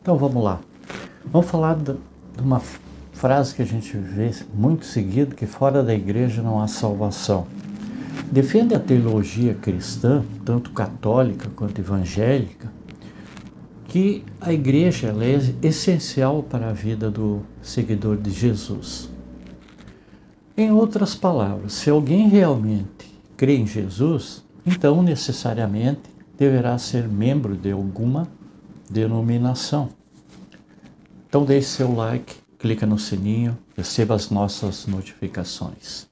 Então vamos lá. Vamos falar de uma frase que a gente vê muito seguido, que fora da igreja não há salvação. Defende a teologia cristã, tanto católica quanto evangélica, que a igreja ela é essencial para a vida do seguidor de Jesus. Em outras palavras, se alguém realmente crê em Jesus, então necessariamente deverá ser membro de alguma denominação. Então deixe seu like, clica no sininho, receba as nossas notificações.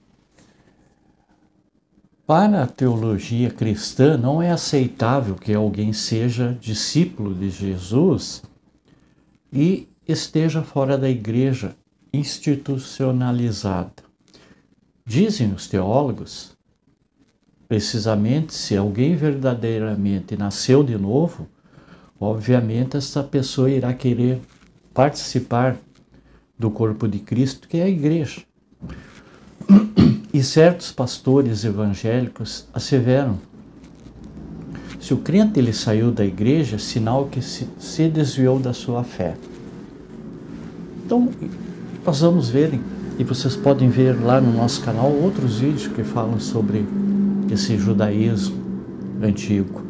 Para a teologia cristã, não é aceitável que alguém seja discípulo de Jesus e esteja fora da igreja institucionalizada. Dizem os teólogos, precisamente, se alguém verdadeiramente nasceu de novo, obviamente essa pessoa irá querer participar do corpo de Cristo, que é a igreja. E certos pastores evangélicos asseveram: se o crente ele saiu da igreja, é sinal que se desviou da sua fé. Então, nós vamos ver, e vocês podem ver lá no nosso canal outros vídeos que falam sobre esse judaísmo antigo.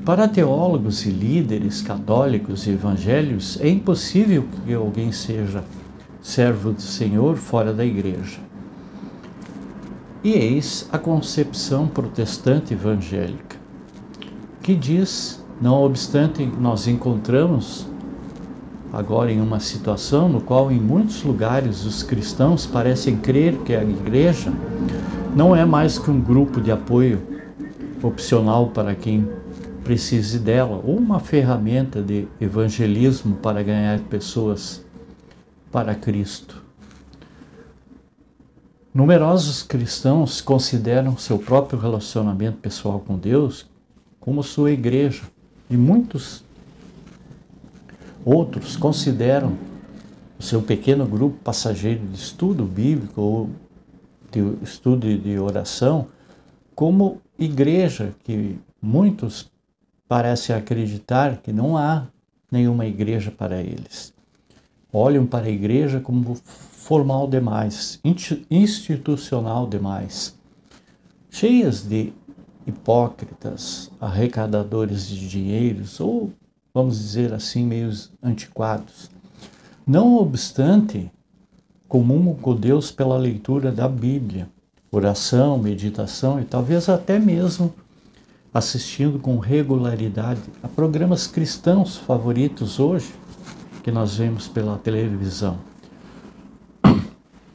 Para teólogos e líderes católicos e evangélicos, é impossível que alguém seja servo do Senhor fora da igreja. E eis a concepção protestante evangélica, que diz, não obstante, nós encontramos agora em uma situação no qual em muitos lugares os cristãos parecem crer que a igreja não é mais que um grupo de apoio opcional para quem precise dela, ou uma ferramenta de evangelismo para ganhar pessoas para Cristo. Numerosos cristãos consideram seu próprio relacionamento pessoal com Deus como sua igreja, e muitos outros consideram o seu pequeno grupo passageiro de estudo bíblico ou de estudo de oração como igreja, que muitos parecem acreditar que não há nenhuma igreja para eles. Olham para a igreja como formal demais, institucional demais, cheias de hipócritas, arrecadadores de dinheiros, ou, vamos dizer assim, meios antiquados. Não obstante, comungam com Deus pela leitura da Bíblia, oração, meditação e talvez até mesmo assistindo com regularidade a programas cristãos favoritos hoje, que nós vemos pela televisão.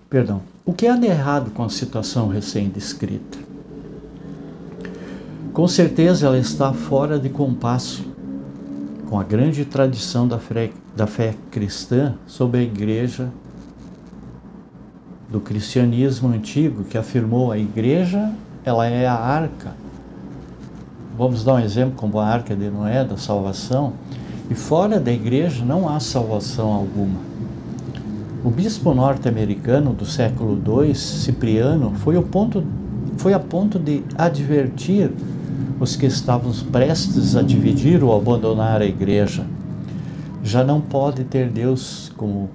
Perdão. O que há de errado com a situação recém-descrita? Com certeza ela está fora de compasso com a grande tradição da fé cristã sobre a igreja do cristianismo antigo, que afirmou a igreja, ela é a arca. Vamos dar um exemplo como a arca de Noé, da salvação, e fora da igreja não há salvação alguma. O bispo norte-americano do século II, Cipriano, foi a ponto de advertir os que estavam prestes a dividir ou abandonar a igreja. Já não pode ter Deus como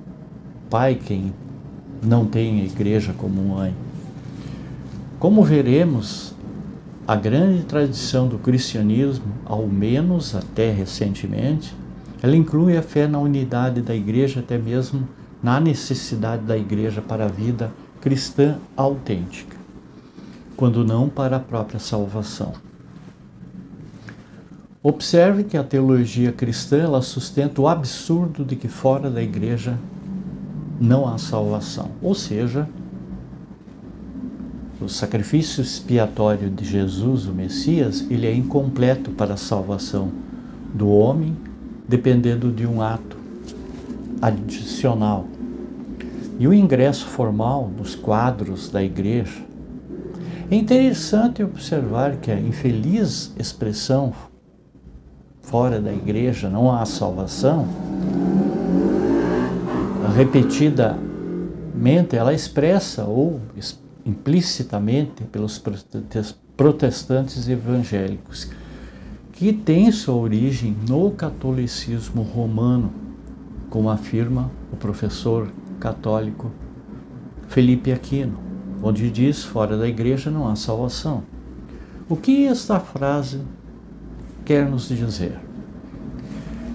pai quem não tem a igreja como mãe. Como veremos, a grande tradição do cristianismo, ao menos até recentemente, ela inclui a fé na unidade da igreja, até mesmo na necessidade da igreja para a vida cristã autêntica, quando não para a própria salvação. Observe que a teologia cristã ela sustenta o absurdo de que fora da igreja não há salvação, ou seja, o sacrifício expiatório de Jesus, o Messias, ele é incompleto para a salvação do homem, dependendo de um ato adicional. E o ingresso formal nos quadros da igreja. É interessante observar que a infeliz expressão fora da igreja não há salvação, repetidamente ela expressa ou implicitamente pelos protestantes evangélicos, que tem sua origem no catolicismo romano, como afirma o professor católico Felipe Aquino, onde diz: fora da igreja não há salvação. O que esta frase quer nos dizer?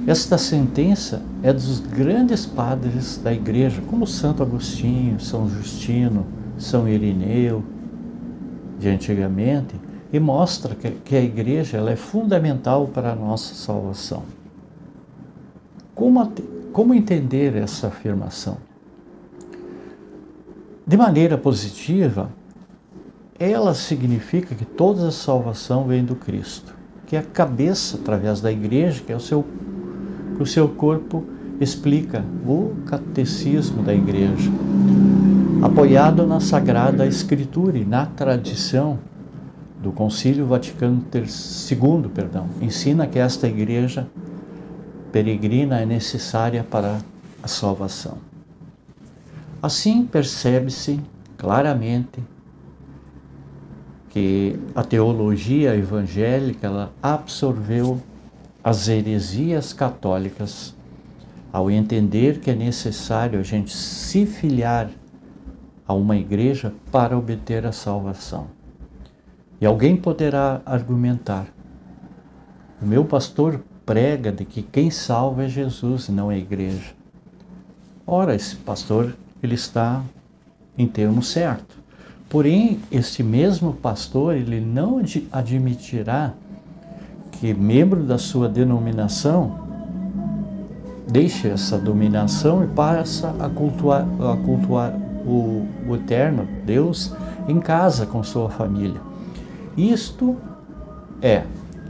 Esta sentença é dos grandes padres da igreja, como Santo Agostinho, São Justino, São Irineu, de antigamente, e mostra que a igreja ela é fundamental para a nossa salvação. Como entender essa afirmação? De maneira positiva, ela significa que toda a salvação vem do Cristo, que é a cabeça, através da igreja, que é o seu corpo explica o catecismo da igreja, apoiado na Sagrada Escritura e na tradição do Concílio Vaticano II, ensina que esta igreja peregrina é necessária para a salvação. Assim percebe-se claramente que a teologia evangélica ela absorveu as heresias católicas ao entender que é necessário a gente se filiar a uma igreja para obter a salvação. E alguém poderá argumentar: o meu pastor prega de que quem salva é Jesus e não a igreja. Ora, esse pastor ele está em termo certo. Porém, este mesmo pastor ele não admitirá que membro da sua denominação deixe essa dominação e passa a cultuar o eterno Deus em casa com sua família. Isto é,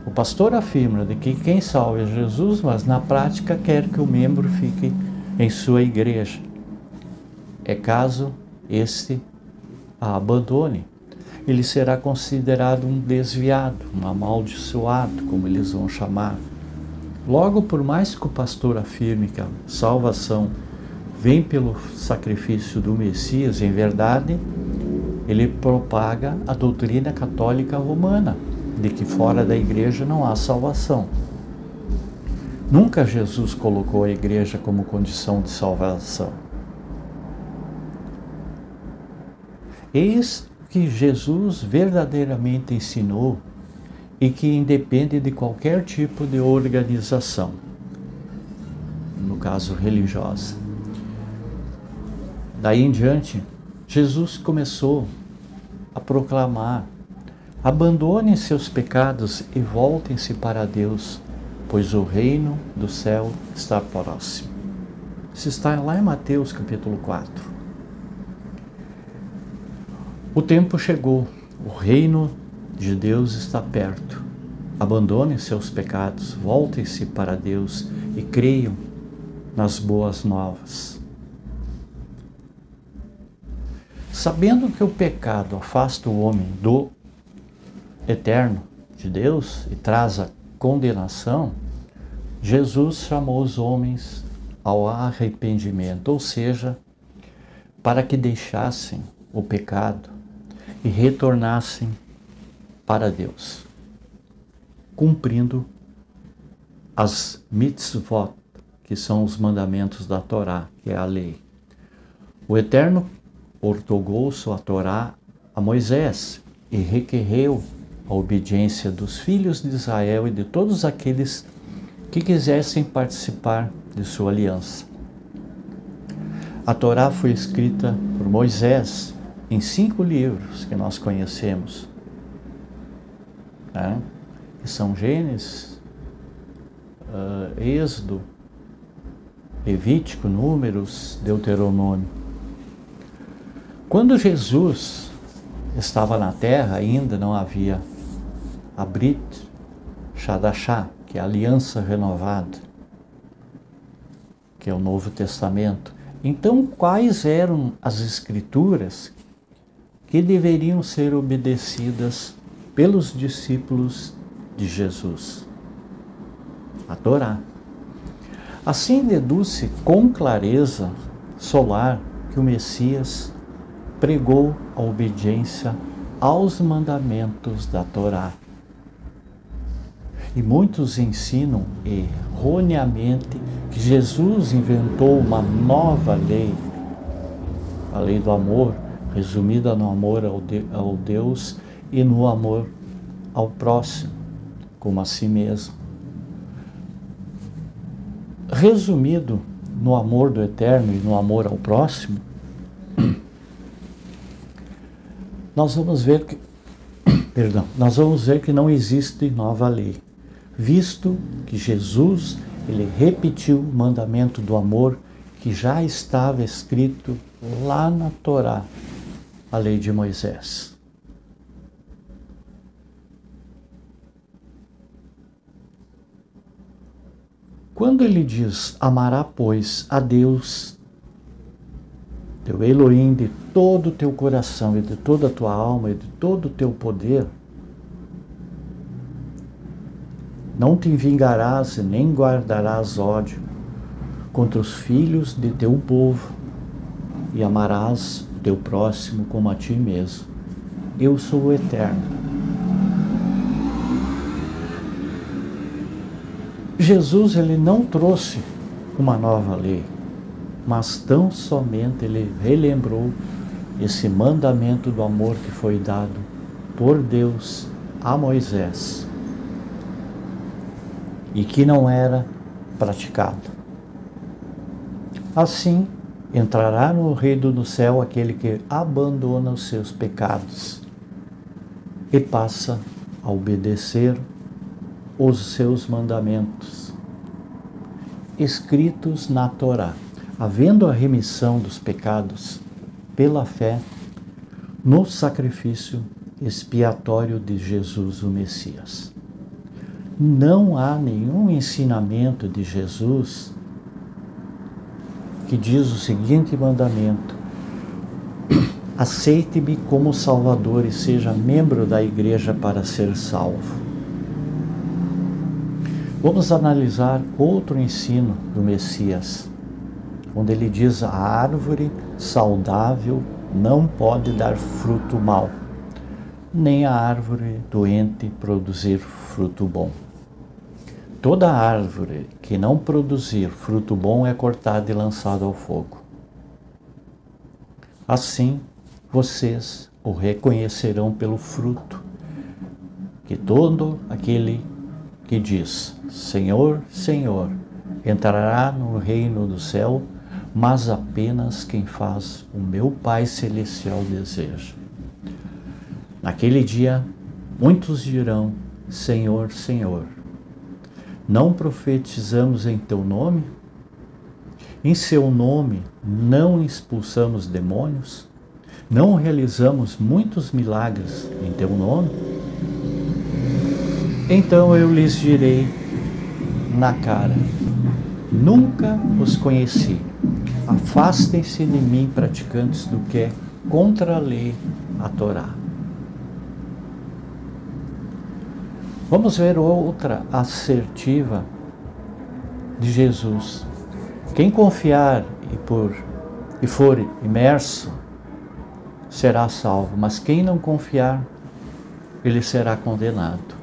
o pastor afirma de que quem salva é Jesus, mas na prática quer que o membro fique em sua igreja. É caso este a abandone, ele será considerado um desviado, um amaldiçoado, como eles vão chamar. Logo, por mais que o pastor afirme que a salvação vem pelo sacrifício do Messias, em verdade, ele propaga a doutrina católica romana, de que fora da igreja não há salvação. Nunca Jesus colocou a igreja como condição de salvação. Eis que Jesus verdadeiramente ensinou e que independe de qualquer tipo de organização, no caso religiosa. Daí em diante, Jesus começou a proclamar: abandonem seus pecados e voltem-se para Deus, pois o reino do céu está próximo. Isso está lá em Mateus capítulo 4. O tempo chegou, o reino de Deus está perto. Abandonem seus pecados, voltem-se para Deus e creiam nas boas novas. Sabendo que o pecado afasta o homem do eterno de Deus e traz a condenação, Jesus chamou os homens ao arrependimento, ou seja, para que deixassem o pecado e retornassem para Deus, cumprindo as mitzvot, que são os mandamentos da Torá, que é a lei. O Eterno ortogou sua Torá a Moisés e requereu a obediência dos filhos de Israel e de todos aqueles que quisessem participar de sua aliança. A Torá foi escrita por Moisés em 5 livros que nós conhecemos, né? Que são Gênesis, Êxodo, Levítico, Números, Deuteronômio. Quando Jesus estava na terra, ainda não havia a Brit Chadashá, que é a aliança renovada, que é o Novo Testamento. Então, quais eram as escrituras que deveriam ser obedecidas pelos discípulos de Jesus? A Torá. Assim deduz-se com clareza solar que o Messias pregou a obediência aos mandamentos da Torá. E muitos ensinam erroneamente que Jesus inventou uma nova lei, a lei do amor, resumida no amor ao Deus e no amor ao próximo, como a si mesmo. Resumido no amor do eterno e no amor ao próximo, nós vamos ver que não existe nova lei, visto que Jesus, ele repetiu o mandamento do amor que já estava escrito lá na Torá, a lei de Moisés. Quando ele diz, amará, pois, a Deus, teu Elohim, de todo o teu coração e de toda a tua alma e de todo o teu poder, não te vingarás e nem guardarás ódio contra os filhos de teu povo, e amarás o teu próximo como a ti mesmo. Eu sou o Eterno. Jesus, ele não trouxe uma nova lei, mas tão somente ele relembrou esse mandamento do amor que foi dado por Deus a Moisés e que não era praticado. Assim, entrará no reino do céu aquele que abandona os seus pecados e passa a obedecer os seus mandamentos, escritos na Torá, havendo a remissão dos pecados pela fé no sacrifício expiatório de Jesus, o Messias. Não há nenhum ensinamento de Jesus que diz o seguinte mandamento: aceite-me como Salvador e seja membro da igreja para ser salvo. Vamos analisar outro ensino do Messias, onde ele diz: a árvore saudável não pode dar fruto mau, nem a árvore doente produzir fruto bom. Toda árvore que não produzir fruto bom é cortada e lançada ao fogo. Assim, vocês o reconhecerão pelo fruto, que todo aquele que diz, Senhor, Senhor, entrará no reino do céu, mas apenas quem faz o meu Pai Celestial deseja. Naquele dia, muitos dirão, Senhor, Senhor, não profetizamos em teu nome? Em seu nome não expulsamos demônios? Não realizamos muitos milagres em teu nome? Então eu lhes direi na cara, nunca os conheci. Afastem-se de mim, praticantes do que é contra a lei, a Torá. Vamos ver outra assertiva de Jesus. Quem confiar e for imerso será salvo, mas quem não confiar, ele será condenado.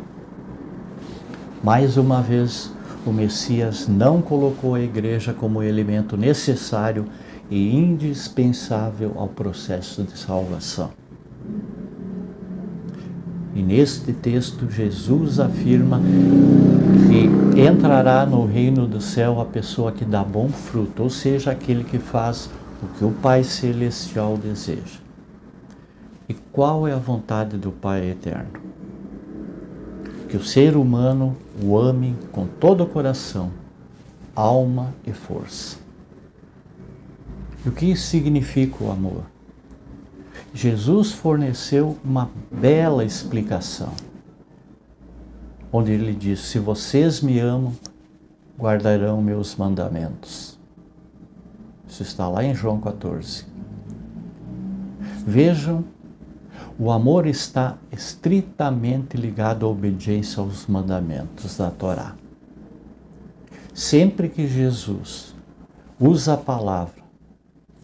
Mais uma vez, o Messias não colocou a igreja como elemento necessário e indispensável ao processo de salvação. E neste texto, Jesus afirma que entrará no reino do céu a pessoa que dá bom fruto, ou seja, aquele que faz o que o Pai Celestial deseja. E qual é a vontade do Pai Eterno? Que o ser humano o ame com todo o coração, alma e força. E o que significa o amor? Jesus forneceu uma bela explicação, onde ele diz, se vocês me amam, guardarão meus mandamentos. Isso está lá em João 14. Vejam, o amor está estritamente ligado à obediência aos mandamentos da Torá. Sempre que Jesus usa a palavra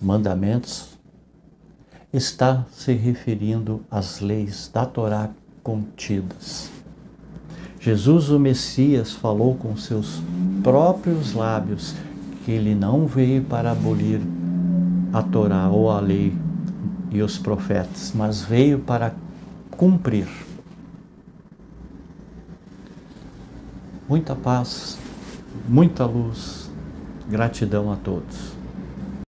mandamentos, está se referindo às leis da Torá contidas. Jesus, o Messias, falou com seus próprios lábios que ele não veio para abolir a Torá ou a lei e os profetas, mas veio para cumprir. Muita paz, muita luz, gratidão a todos.